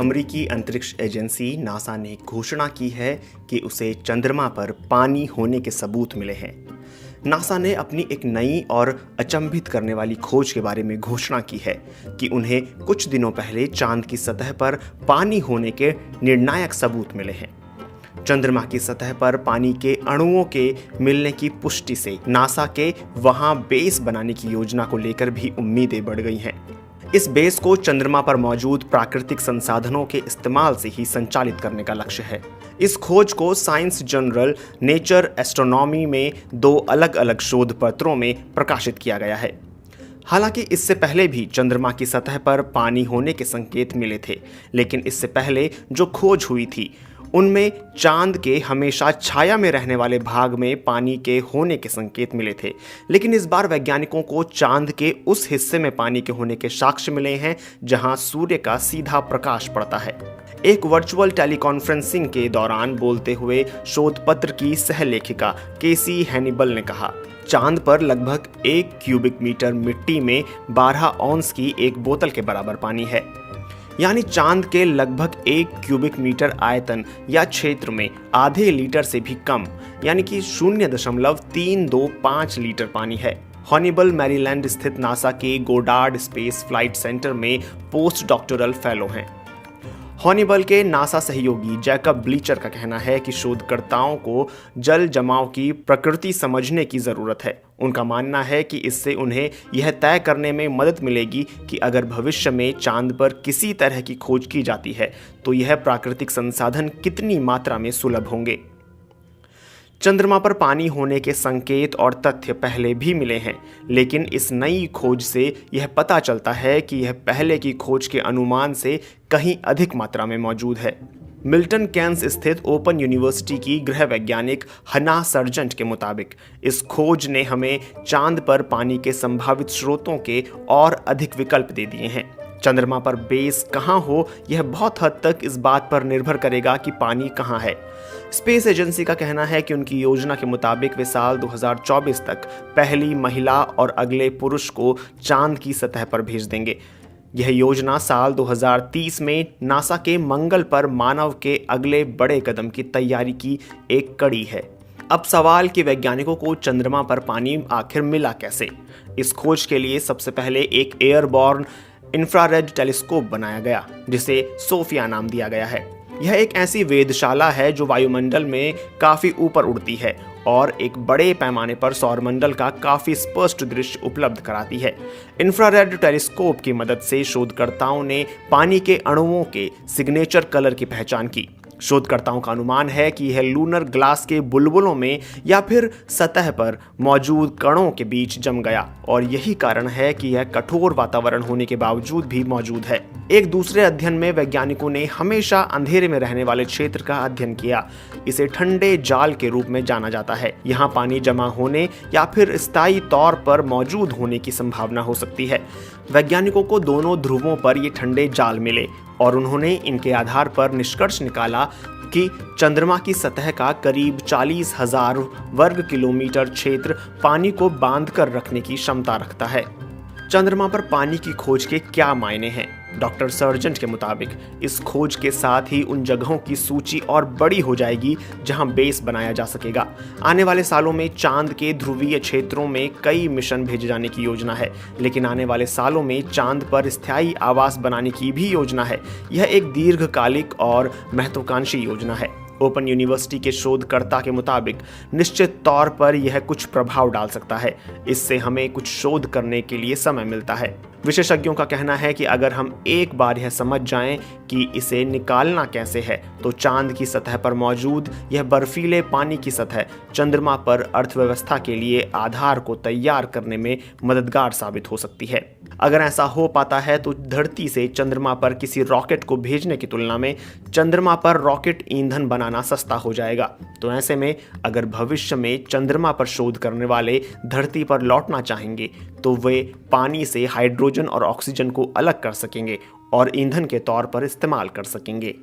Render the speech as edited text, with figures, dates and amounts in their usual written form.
अमेरिकी अंतरिक्ष agency NASA ने घोषणा की है कि उसे चंद्रमा पर पानी होने के सबूत मिले हैं। नासा ने अपनी एक नई और अचंभित करने वाली खोज के बारे में घोषणा की है कि उन्हें कुछ दिनों पहले चांद की सतह पर पानी होने के निर्णायक सबूत मिले हैं। चंद्रमा की सतह पर पानी के अणुओं के मिलने की पुष्टि से नासा के वहां बेस बनाने की योजना को लेकर भी उम्मीदें बढ़ गई हैं। इस बेस को चंद्रमा पर मौजूद प्राकृतिक संसाधनों के इस्तेमाल से ही संचालित करने का लक्ष्य है। इस खोज को साइंस जर्नल नेचर एस्ट्रोनॉमी में 2 अलग-अलग शोध पत्रों में प्रकाशित किया गया है। हालांकि इससे पहले भी चंद्रमा की सतह पर पानी होने के संकेत मिले थे, लेकिन इससे पहले जो खोज हुई थी उनमें चांद के हमेशा छाया में रहने वाले भाग में पानी के होने के संकेत मिले थे। लेकिन इस बार वैज्ञानिकों को चांद के उस हिस्से में पानी के होने के साक्ष्य मिले हैं जहां सूर्य का सीधा प्रकाश पड़ता है। एक वर्चुअल टेलीकॉन्फ्रेंसिंग के दौरान बोलते हुए शोध पत्र की सहलेखिका केसी हैनिबल ने कहा, चांद पर लगभग 1 क्यूबिक मीटर मिट्टी में 12 औंस की एक बोतल के बराबर पानी है। यानी चांद के लगभग 1 क्यूबिक मीटर आयतन या क्षेत्र में आधे लीटर से भी कम यानी कि 0.325 लीटर पानी है। हॉनिबल मैरीलैंड स्थित नासा के गोडार्ड स्पेस फ्लाइट सेंटर में पोस्ट डॉक्टोरल फेलो हैं। हॉनिबल के नासा सहयोगी जैकब ब्लीचर का कहना है कि शोधकर्ताओं को जल जमाव की प्रकृति समझने की ज़रूरत है। उनका मानना है कि इससे उन्हें यह तय करने में मदद मिलेगी कि अगर भविष्य में चांद पर किसी तरह की खोज की जाती है तो यह प्राकृतिक संसाधन कितनी मात्रा में सुलभ होंगे। चंद्रमा पर पानी होने के संकेत और तथ्य पहले भी मिले हैं, लेकिन इस नई खोज से यह पता चलता है कि यह पहले की खोज के अनुमान से कहीं अधिक मात्रा में मौजूद है। मिल्टन केन्स स्थित ओपन यूनिवर्सिटी की गृह वैज्ञानिक हना सर्जेंट के मुताबिक इस खोज ने हमें चांद पर पानी के संभावित स्रोतों के और अधिक विकल्प दे दिए हैं। चंद्रमा पर बेस कहाँ हो यह बहुत हद तक इस बात पर निर्भर करेगा कि पानी कहाँ है। स्पेस एजेंसी का कहना है कि उनकी योजना के मुताबिक वे साल 2024 तक पहली महिला और अगले पुरुष को चांद की सतह पर भेज देंगे। यह योजना साल 2030 में नासा के मंगल पर मानव के अगले बड़े कदम की तैयारी की एक कड़ी है। अब सवाल कि वैज्ञानिकों को चंद्रमा पर पानी आखिर मिला कैसे। इस खोज के लिए सबसे पहले एक एयरबॉर्न इंफ्रारेड टेलीस्कोप बनाया गया जिसे सोफिया नाम दिया गया है। यह एक ऐसी वेधशाला है जो वायुमंडल में काफी ऊपर उड़ती है और एक बड़े पैमाने पर सौरमंडल का काफी स्पष्ट दृश्य उपलब्ध कराती है। इंफ्रारेड टेलीस्कोप की मदद से शोधकर्ताओं ने पानी के अणुओं के सिग्नेचर कलर की पहचान की। शोधकर्ताओं का अनुमान है कि यह लूनर ग्लास के बुलबुलों में या फिर सतह पर मौजूद कणों के बीच जम गया और यही कारण है कि यह कठोर वातावरण होने के बावजूद भी मौजूद है। एक दूसरे अध्ययन में वैज्ञानिकों ने हमेशा अंधेरे में रहने वाले क्षेत्र का अध्ययन किया। इसे ठंडे जाल के रूप में जाना जाता है। यहाँ पानी जमा होने या फिर स्थायी तौर पर मौजूद होने की संभावना हो सकती है। वैज्ञानिकों को दोनों ध्रुवों पर ये ठंडे जाल मिले और उन्होंने इनके आधार पर निष्कर्ष निकाला कि चंद्रमा की सतह का करीब 40,000 वर्ग किलोमीटर क्षेत्र पानी को बांध कर रखने की क्षमता रखता है। चंद्रमा पर पानी की खोज के क्या मायने हैं? डॉक्टर सर्जेंट के मुताबिक इस खोज के साथ ही उन जगहों की सूची और बड़ी हो जाएगी जहां बेस बनाया जा सकेगा। आने वाले सालों में चांद के ध्रुवीय क्षेत्रों में कई मिशन भेजे जाने की योजना है, लेकिन आने वाले सालों में चांद पर स्थायी आवास बनाने की भी योजना है। यह एक दीर्घकालिक और महत्वाकांक्षी योजना है। ओपन यूनिवर्सिटी के शोधकर्ता के मुताबिक निश्चित तौर पर यह कुछ प्रभाव डाल सकता है। इससे हमें कुछ शोध करने के लिए समय मिलता है। विशेषज्ञों का कहना है कि अगर हम एक बार यह समझ जाएं कि इसे निकालना कैसे है तो चांद की सतह पर मौजूद यह बर्फीले पानी की सतह चंद्रमा पर अर्थव्यवस्था के लिए आधार को तैयार करने में मददगार साबित हो सकती है। अगर ऐसा हो पाता है तो धरती से चंद्रमा पर किसी रॉकेट को भेजने की तुलना में चंद्रमा पर रॉकेट ईंधन बनाना सस्ता हो जाएगा। तो ऐसे में अगर भविष्य में चंद्रमा पर शोध करने वाले धरती पर लौटना चाहेंगे तो वे पानी से हाइड्रोजन और ऑक्सीजन को अलग कर सकेंगे और ईंधन के तौर पर इस्तेमाल कर सकेंगे।